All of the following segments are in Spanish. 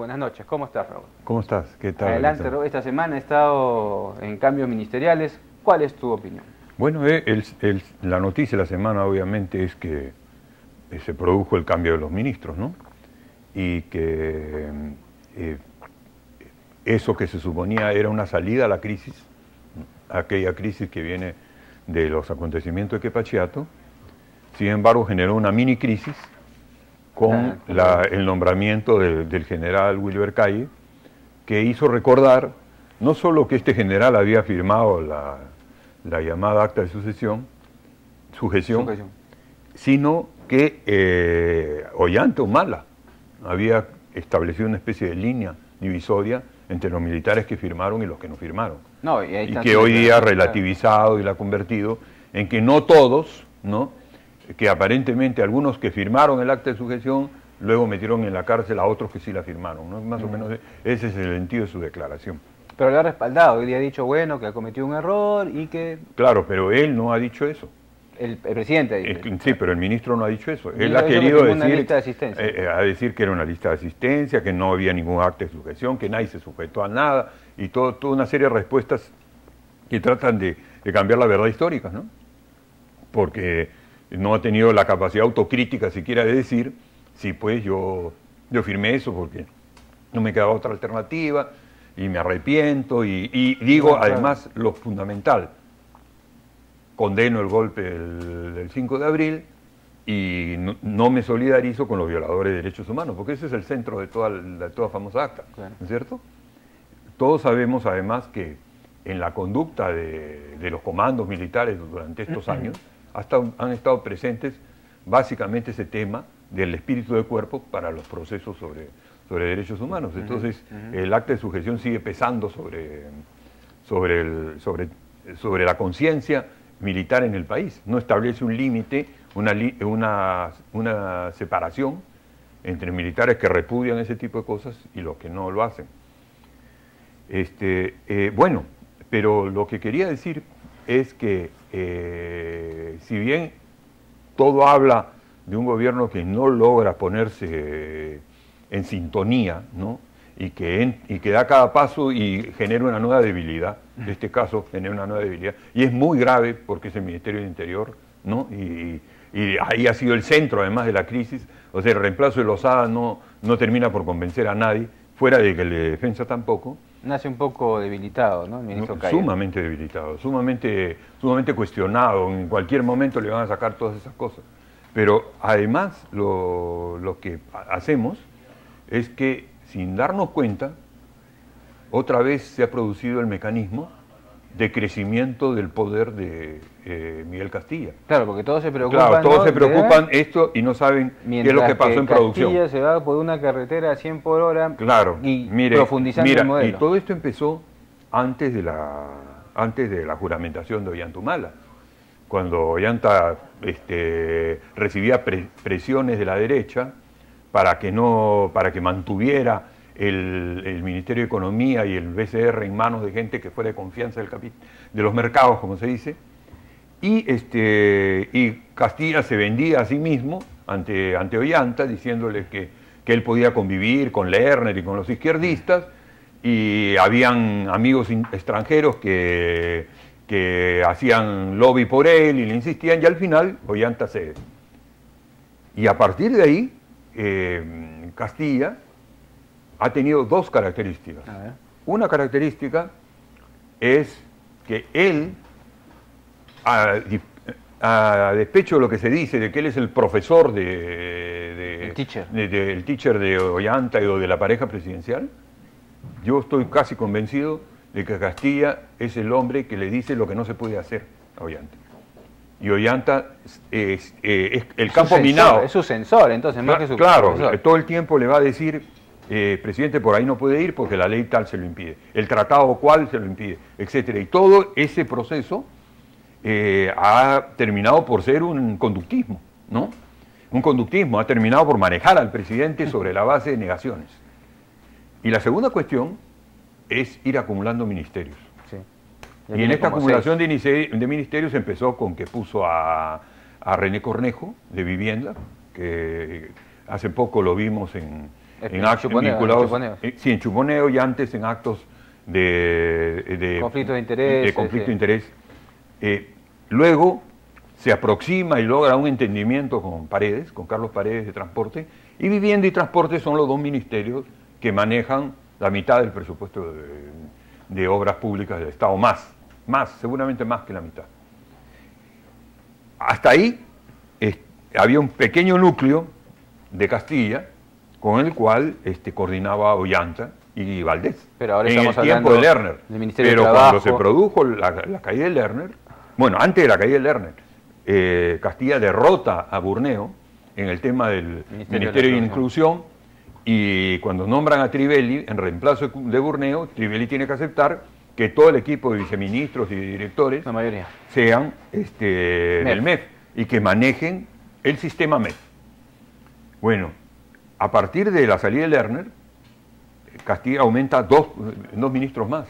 buenas noches. ¿Cómo estás, Raúl? ¿Cómo estás? ¿Qué tal? Adelante, Raúl. Esta semana he estado en cambios ministeriales. ¿Cuál es tu opinión? Bueno, la noticia de la semana obviamente es que se produjo el cambio de los ministros, ¿no? Y que eso que se suponía era una salida a la crisis, aquella crisis que viene de los acontecimientos de Quepachiato, sin embargo generó una mini crisis con el nombramiento del general Wilber Calle, que hizo recordar no solo que este general había firmado la llamada acta de sujeción, sino que Ollanta Humala había establecido una especie de línea divisoria entre los militares que firmaron y los que no firmaron. Y que hoy día ha relativizado y la ha convertido en que no todos, ¿no?, que aparentemente algunos que firmaron el acta de sujeción luego metieron en la cárcel a otros que sí la firmaron, ¿no? Más o menos ese es el sentido de su declaración. Pero le ha respaldado, él ha dicho, bueno, que ha cometido un error y que... Claro, pero él no ha dicho eso. El presidente ha dicho eso. Sí, pero el ministro no ha dicho eso. Él ha querido decir, una lista de asistencia. A decir que era una lista de asistencia, que no había ningún acta de sujeción, que nadie se sujetó a nada, y toda una serie de respuestas que tratan de cambiar la verdad histórica, ¿no? Porque no ha tenido la capacidad autocrítica siquiera de decir, sí, pues yo firmé eso porque no me quedaba otra alternativa y me arrepiento y digo además lo fundamental, condeno el golpe del 5 de abril y no me solidarizo con los violadores de derechos humanos, porque ese es el centro de toda famosa acta, ¿no es cierto? Todos sabemos además que en la conducta de los comandos militares durante estos años han estado presentes básicamente ese tema del espíritu de cuerpo para los procesos sobre derechos humanos. Entonces, el acta de sujeción sigue pesando sobre la conciencia militar en el país. No establece un límite, una separación entre militares que repudian ese tipo de cosas y los que no lo hacen. Bueno, pero lo que quería decir es que si bien todo habla de un gobierno que no logra ponerse en sintonía, ¿no?, y que da cada paso y genera una nueva debilidad, en este caso genera una nueva debilidad, y es muy grave porque es el Ministerio del Interior, ¿no?, y ahí ha sido el centro además de la crisis. O sea, el reemplazo de Lozada no termina por convencer a nadie, fuera de que el de Defensa tampoco. Nace un poco debilitado, ¿no?, el ministro Calle. Sumamente debilitado, sumamente cuestionado. En cualquier momento le van a sacar todas esas cosas. Pero además lo que hacemos es que, sin darnos cuenta, otra vez se ha producido el mecanismo de crecimiento del poder de Miguel Castilla. Claro, porque todos se preocupan. Claro, todos se preocupan esto y no saben qué es lo que pasó en producción. Castilla se va por una carretera a 100 por hora, claro, y profundizando el modelo. Y todo esto empezó antes de la juramentación de Ollanta Humala, cuando Ollanta recibía presiones de la derecha para que mantuviera el Ministerio de Economía y el BCR en manos de gente que fuera de confianza de los mercados, como se dice, y Castilla se vendía a sí mismo ante Ollanta, diciéndole que él podía convivir con Lerner y con los izquierdistas, y habían amigos extranjeros que hacían lobby por él y le insistían, y al final Ollanta cede. Y a partir de ahí, Castilla ha tenido dos características. Una característica es que él, a despecho de lo que se dice de que él es el profesor del teacher de Ollanta y de la pareja presidencial, yo estoy casi convencido de que Castilla es el hombre que le dice lo que no se puede hacer a Ollanta. Y Ollanta es el campo minado. Es su censor, entonces, más que su profesor. Claro, todo el tiempo le va a decir, presidente, por ahí no puede ir porque la ley tal se lo impide, el tratado cual se lo impide, etcétera. Y todo ese proceso ha terminado por ser un conductismo, ¿no? Un conductismo, ha terminado por manejar al presidente sobre la base de negaciones. Y la segunda cuestión es ir acumulando ministerios. Sí. Y en esta acumulación de ministerios empezó con que puso a René Cornejo, de Vivienda, que hace poco lo vimos en en actos vinculados, sí, en chuponeo y antes en actos de conflicto de interés. De interés. Luego se aproxima y logra un entendimiento con Paredes, con Carlos Paredes de Transporte, y Vivienda y Transporte son los dos ministerios que manejan la mitad del presupuesto de obras públicas del Estado, seguramente más que la mitad. Hasta ahí había un pequeño núcleo de Castilla con el cual coordinaba Ollanta y Valdés. Pero ahora en estamos el tiempo de Lerner. Del Ministerio Pero de Trabajo. cuando se produjo la caída de Lerner, bueno, antes de la caída de Lerner, Castilla derrota a Burneo en el tema del Ministerio de Inclusión, y cuando nombran a Trivelli en reemplazo de Burneo, Trivelli tiene que aceptar que todo el equipo de viceministros y de directores, la mayoría, sean del MEF y que manejen el sistema MEF. Bueno, a partir de la salida de Lerner, Castilla aumenta dos ministros más,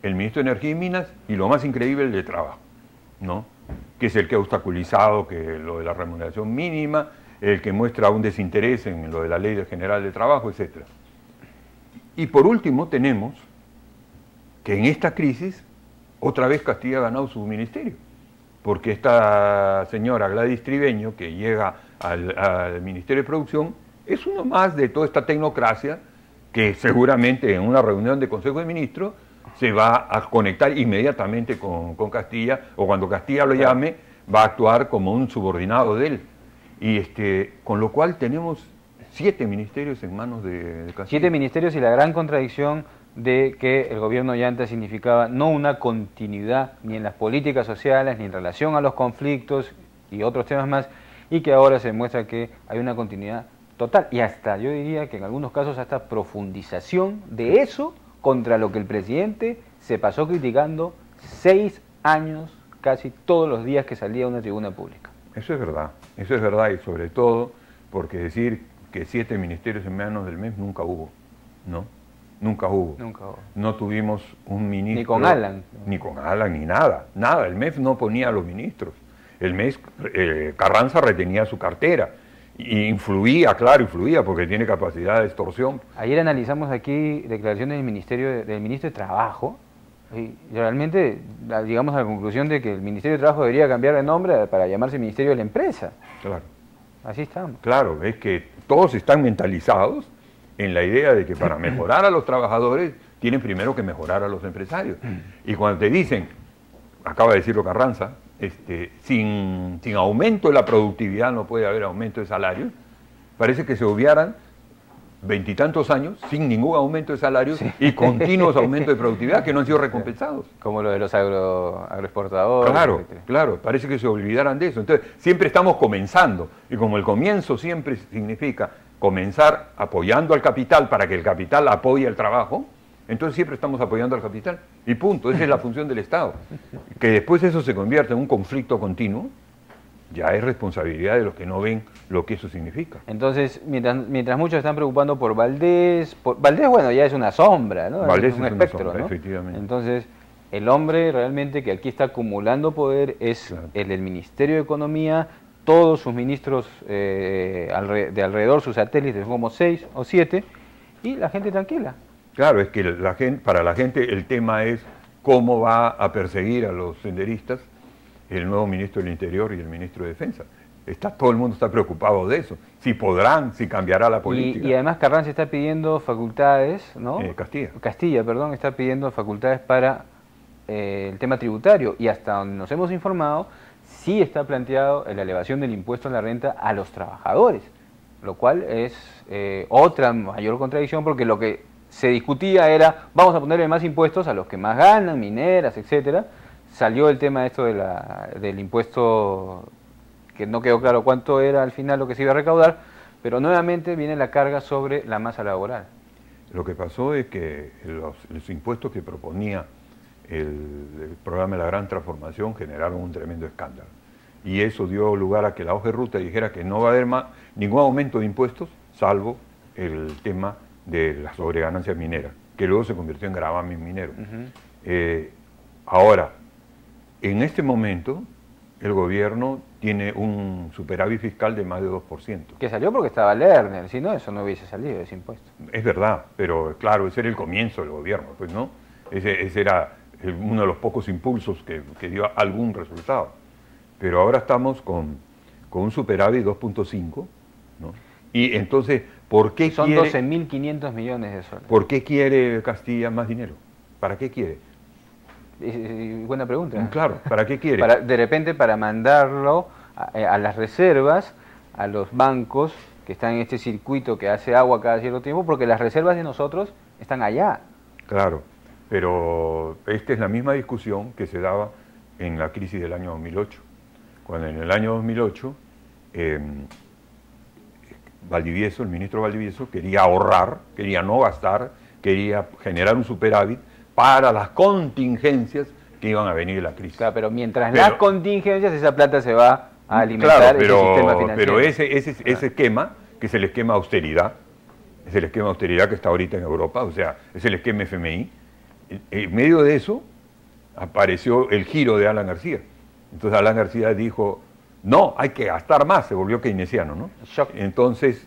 el ministro de Energía y Minas y lo más increíble, el de Trabajo, ¿no? Que es el que ha obstaculizado que lo de la remuneración mínima, el que muestra un desinterés en lo de la Ley General de Trabajo, etc. Y por último tenemos que en esta crisis otra vez Castilla ha ganado su ministerio, porque esta señora Gladys Tribeño, que llega al Ministerio de Producción, es uno más de toda esta tecnocracia que seguramente en una reunión de Consejo de Ministros se va a conectar inmediatamente con Castilla, o cuando Castilla lo llame, va a actuar como un subordinado de él. Y con lo cual tenemos 7 ministerios en manos de Castilla. 7 ministerios y la gran contradicción de que el gobierno Ollanta significaba no una continuidad ni en las políticas sociales, ni en relación a los conflictos y otros temas más, y que ahora se muestra que hay una continuidad total, y hasta yo diría que en algunos casos hasta profundización de eso contra lo que el presidente se pasó criticando 6 años casi todos los días que salía a una tribuna pública. Eso es verdad, y sobre todo porque decir que 7 ministerios en manos del MEF nunca hubo, ¿no? Nunca hubo. No tuvimos un ministro. Ni con Alan. Ni con Alan, ni nada. Nada, el MEF no ponía a los ministros. El MEF, Carranza retenía su cartera. Y influía, porque tiene capacidad de extorsión. Ayer analizamos aquí declaraciones del ministro de Trabajo, y realmente llegamos a la conclusión de que el Ministerio de Trabajo debería cambiar de nombre para llamarse Ministerio de la Empresa. Claro. Así estamos. Claro, es que todos están mentalizados en la idea de que para mejorar a los trabajadores tienen primero que mejorar a los empresarios. Y cuando te dicen, acaba de decirlo Carranza, sin aumento de la productividad no puede haber aumento de salario, parece que se obviaran 20 y tantos años sin ningún aumento de salario, sí, y continuos aumentos de productividad que no han sido recompensados. Como lo de los agroexportadores. Claro, parece que se olvidaran de eso. Entonces, siempre estamos comenzando, y como el comienzo siempre significa comenzar apoyando al capital para que el capital apoye al trabajo, entonces siempre estamos apoyando al capital, y punto, esa es la función del Estado. Que después eso se convierta en un conflicto continuo, ya es responsabilidad de los que no ven lo que eso significa. Entonces, mientras muchos están preocupando por Valdés, bueno, ya es una sombra, ¿no? Valdés es un espectro, sombra, ¿no? Efectivamente. Entonces, el hombre realmente que aquí está acumulando poder es claro, el del Ministerio de Economía, todos sus ministros de alrededor, sus satélites, como 6 o 7, y la gente tranquila. Claro, es que para la gente el tema es cómo va a perseguir a los senderistas el nuevo ministro del Interior y el ministro de Defensa. Todo el mundo está preocupado de eso. Si podrán, si cambiará la política. Y además Carranza está pidiendo facultades, ¿no? Castilla, perdón, está pidiendo facultades para el tema tributario. Y hasta donde nos hemos informado, sí está planteado la elevación del impuesto a la renta a los trabajadores. Lo cual es otra mayor contradicción, porque lo que se discutía era, vamos a ponerle más impuestos a los que más ganan, mineras, etcétera. Salió el tema esto del impuesto, que no quedó claro cuánto era al final lo que se iba a recaudar, pero nuevamente viene la carga sobre la masa laboral. Lo que pasó es que los impuestos que proponía el programa de la Gran Transformación generaron un tremendo escándalo. Y eso dio lugar a que la hoja de ruta dijera que no va a haber ningún aumento de impuestos, salvo el tema de las sobreganancias mineras, que luego se convirtió en gravamen minero. Ahora, en este momento, el gobierno tiene un superávit fiscal de más de 2%. Que salió porque estaba Lerner, si no, eso no hubiese salido, ese impuesto. Es verdad, pero claro, ese era el comienzo del gobierno, pues, ¿no? Ese era uno de los pocos impulsos que dio algún resultado. Pero ahora estamos con un superávit 2.5, ¿no? Y entonces, ¿por qué son 12.500 millones de soles? ¿Por qué quiere Castilla más dinero? ¿Para qué quiere? Buena pregunta. Claro, ¿para qué quiere? De repente para mandarlo a las reservas, a los bancos que están en este circuito que hace agua cada cierto tiempo, porque las reservas de nosotros están allá. Claro, pero esta es la misma discusión que se daba en la crisis del año 2008. Cuando en el año 2008 Valdivieso, el ministro Valdivieso, quería ahorrar, quería no gastar, quería generar un superávit para las contingencias que iban a venir de la crisis. Claro, pero mientras las contingencias, esa plata se va a alimentar ese sistema financiero. Pero ese esquema, que es el esquema austeridad, es el esquema austeridad que está ahorita en Europa, o sea, es el esquema FMI, en medio de eso apareció el giro de Alan García. Entonces Alan García dijo, no, hay que gastar más, se volvió keynesiano, ¿no? Shock. Entonces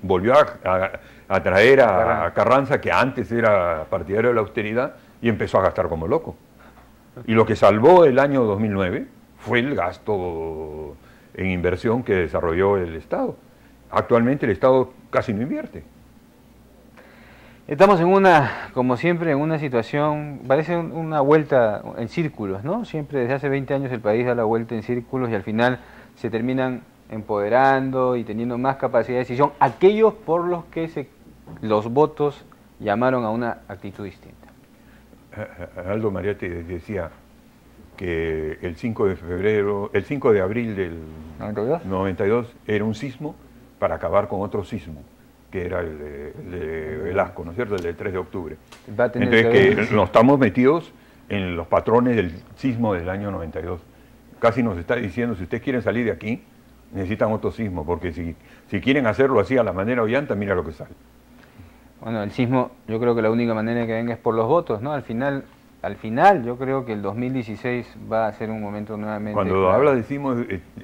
volvió a traer a Carranza, que antes era partidario de la austeridad, y empezó a gastar como loco. Y lo que salvó el año 2009 fue el gasto en inversión que desarrolló el Estado. Actualmente el Estado casi no invierte. Estamos como siempre, en una situación, parece una vuelta en círculos, ¿no? Siempre desde hace 20 años el país da la vuelta en círculos y al final se terminan empoderando y teniendo más capacidad de decisión aquellos por los que los votos llamaron a una actitud distinta. Aldo Mariatti decía que el 5 de abril del 92 era un sismo para acabar con otro sismo, que era el de Velasco, ¿no es cierto?, el del 3 de octubre. Entonces que nos estamos metidos en los patrones del sismo del año 92. Casi nos está diciendo, si ustedes quieren salir de aquí, necesitan otro sismo, porque si quieren hacerlo así a la manera Ollanta, mira lo que sale. Bueno, el sismo, yo creo que la única manera que venga es por los votos, ¿no? Al final yo creo que el 2016 va a ser un momento nuevamente... Cuando habla de sismo,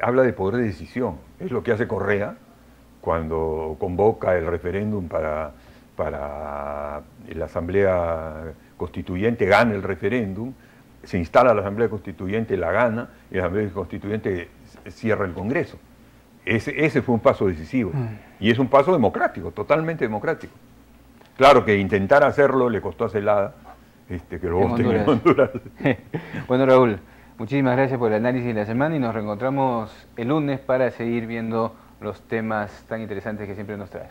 habla de poder de decisión. Es lo que hace Correa cuando convoca el referéndum para la Asamblea Constituyente, gana el referéndum, se instala la Asamblea Constituyente, la gana, y la Asamblea Constituyente cierra el Congreso. Ese fue un paso decisivo. Y es un paso democrático, totalmente democrático. Claro que intentar hacerlo le costó a Zelada que lo voten en Honduras. Bueno, Raúl, muchísimas gracias por el análisis de la semana y nos reencontramos el lunes para seguir viendo los temas tan interesantes que siempre nos trae.